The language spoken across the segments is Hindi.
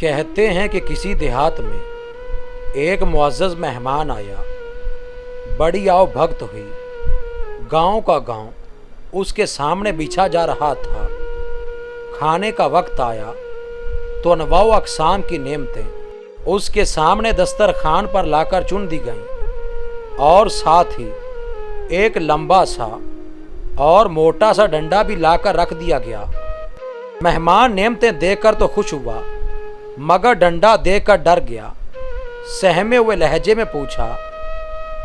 कहते हैं कि किसी देहात में एक मुअज़्ज़ज़ मेहमान आया। बड़ी आओ भक्त हुई। गांव का गांव उसके सामने बिछा जा रहा था। खाने का वक्त आया तो अनवाउ अक़साम की नेमतें उसके सामने दस्तरखान पर लाकर चुन दी गईं और साथ ही एक लंबा सा और मोटा सा डंडा भी लाकर रख दिया गया। मेहमान नेमतें देखकर तो खुश हुआ मगर डंडा देखकर डर गया। सहमे हुए लहजे में पूछा,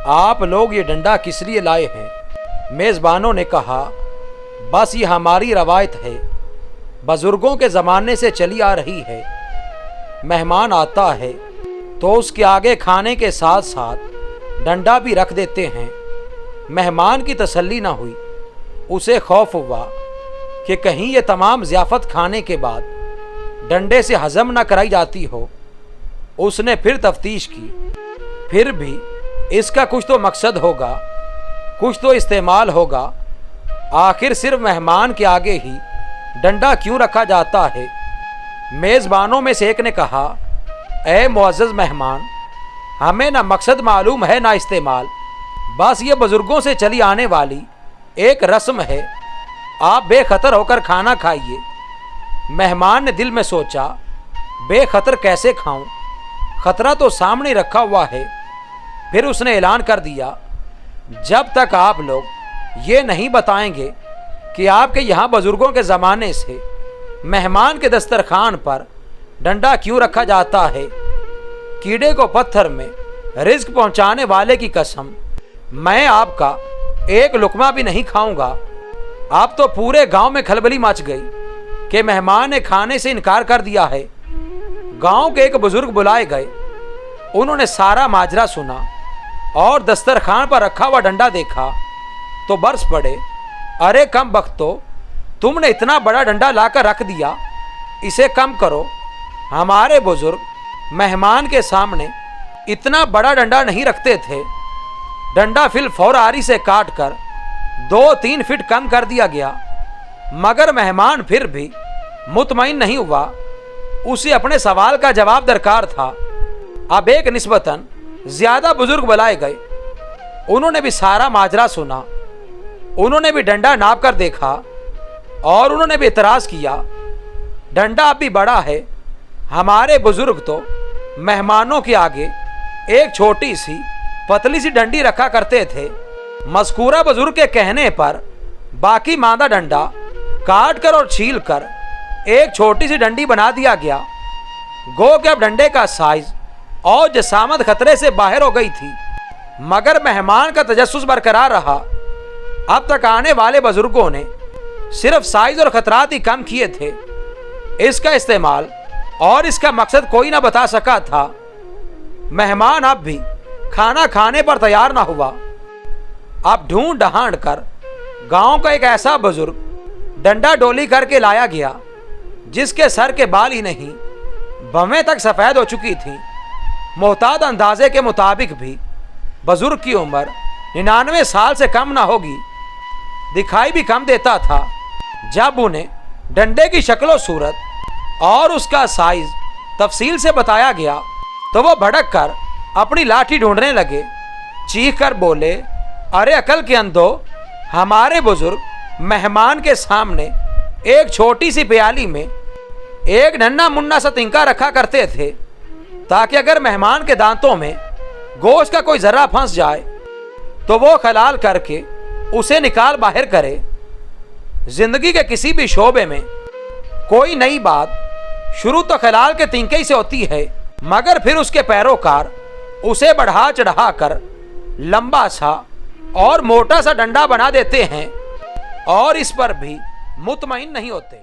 आप लोग ये डंडा किस लिए लाए हैं? मेज़बानों ने कहा, बस ये हमारी रवायत है, बुजुर्गों के ज़माने से चली आ रही है। मेहमान आता है तो उसके आगे खाने के साथ साथ डंडा भी रख देते हैं। मेहमान की तसल्ली न हुई। उसे खौफ हुआ कि कहीं ये तमाम ज़ियाफ़त खाने के बाद डंडे से हज़म न कराई जाती हो। उसने फिर तफ्तीश की, फिर भी इसका कुछ तो मकसद होगा, कुछ तो इस्तेमाल होगा। आखिर सिर्फ मेहमान के आगे ही डंडा क्यों रखा जाता है? मेज़बानों में से एक ने कहा, ऐ मुअज़्ज़ज़ मेहमान, हमें ना मकसद मालूम है ना इस्तेमाल, बस ये बुज़ुर्गों से चली आने वाली एक रस्म है। आप बेखतर होकर खाना खाइए। मेहमान ने दिल में सोचा, बेखतर कैसे खाऊं? खतरा तो सामने रखा हुआ है। फिर उसने ऐलान कर दिया, जब तक आप लोग ये नहीं बताएंगे कि आपके यहाँ बुजुर्गों के ज़माने से मेहमान के दस्तरखान पर डंडा क्यों रखा जाता है, कीड़े को पत्थर में रिज्क पहुँचाने वाले की कसम, मैं आपका एक लुकमा भी नहीं खाऊंगा। अब तो पूरे गांव में खलबली मच गई कि मेहमान ने खाने से इनकार कर दिया है। गांव के एक बुजुर्ग बुलाए गए। उन्होंने सारा माजरा सुना और दस्तरखान पर रखा हुआ डंडा देखा तो बरस पड़े, अरे कम बख्तो, तुमने इतना बड़ा डंडा लाकर रख दिया, इसे कम करो। हमारे बुजुर्ग मेहमान के सामने इतना बड़ा डंडा नहीं रखते थे। डंडा फिल फौर आरी से काट कर 2-3 फीट कम कर दिया गया मगर मेहमान फिर भी मुतमईन नहीं हुआ। उसे अपने सवाल का जवाब दरकार था। अब एक निस्बतन ज़्यादा बुजुर्ग बुलाए गए। उन्होंने भी सारा माजरा सुना। उन्होंने भी डंडा नाप कर देखा और उन्होंने भी इतराज़ किया, डंडा अब भी बड़ा है। हमारे बुजुर्ग तो मेहमानों के आगे एक छोटी सी पतली सी डंडी रखा करते थे। मज़कूरा बुजुर्ग के कहने पर बाकी मादा डंडा काट कर और छील कर एक छोटी सी डंडी बना दिया गया। गो के अब डंडे का साइज और जसामत खतरे से बाहर हो गई थी मगर मेहमान का तजस्सुस बरकरार रहा। अब तक आने वाले बुजुर्गों ने सिर्फ साइज और खतरात ही कम किए थे। इसका इस्तेमाल और इसका मकसद कोई ना बता सका था। मेहमान अब भी खाना खाने पर तैयार ना हुआ। अब ढूंढ ढांड कर गांव का एक ऐसा बुजुर्ग डंडा डोली करके लाया गया जिसके सर के बाल ही नहीं भवें तक सफ़ेद हो चुकी थी। मोहताद अंदाजे के मुताबिक भी बुजुर्ग की उम्र 99 साल से कम ना होगी। दिखाई भी कम देता था। जब उन्हें डंडे की शक्ल सूरत और उसका साइज तफसील से बताया गया तो वह भड़क कर अपनी लाठी ढूंढने लगे। चीख कर बोले, अरे अकल के अंधो, हमारे बुजुर्ग मेहमान के सामने एक छोटी सी प्याली में एक नन्ना मुन्ना सा तिनका रखा करते थे ताकि अगर मेहमान के दांतों में गोश्त का कोई जर्रा फंस जाए तो वो खलाल करके उसे निकाल बाहर करे। जिंदगी के किसी भी शोबे में कोई नई बात शुरू तो खलाल के तिनके ही से होती है मगर फिर उसके पैरोकार उसे बढ़ा चढ़ा कर लंबा सा और मोटा सा डंडा बना देते हैं और इस पर भी मुतमईन नहीं होते।